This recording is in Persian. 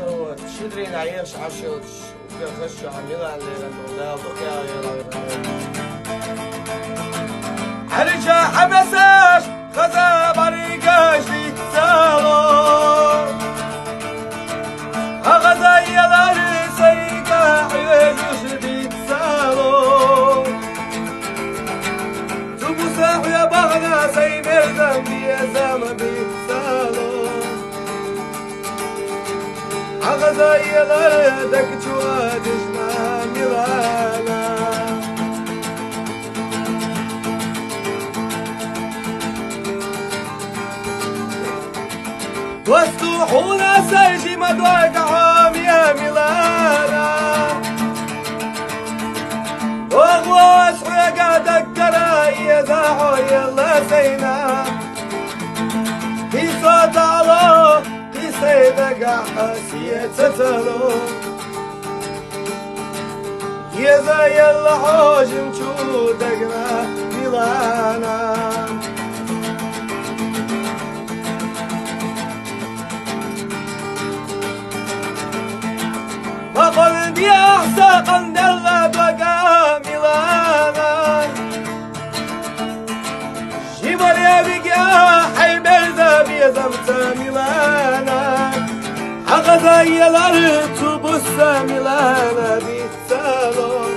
تشدري نعيش عشوش وفي خشوا عميلة الليلة ولا بقيا عرجة حمساش خزا بريقاش ليتسالو غزا يلاري سيقا حيوش بيتسالو تبو ساحو يا بغنا سيمير ذنبي يا زام بيتسالو غزا يلاري دك جوادش ما ميلانا واسطوحونا سيجي مدوك عام يا ميلانا وغواس حيقا دكرا يزاحو يلا سينا في صوت الله في سيدك حسية تتلو يزا يلا حوجم شودقنا ميلانا وقل يا أحساقا دلا بقى ميلانا جبل يا بقى حي برزا بيزمت ميلانا أغذى يلارت بس ميلانا بيتسالو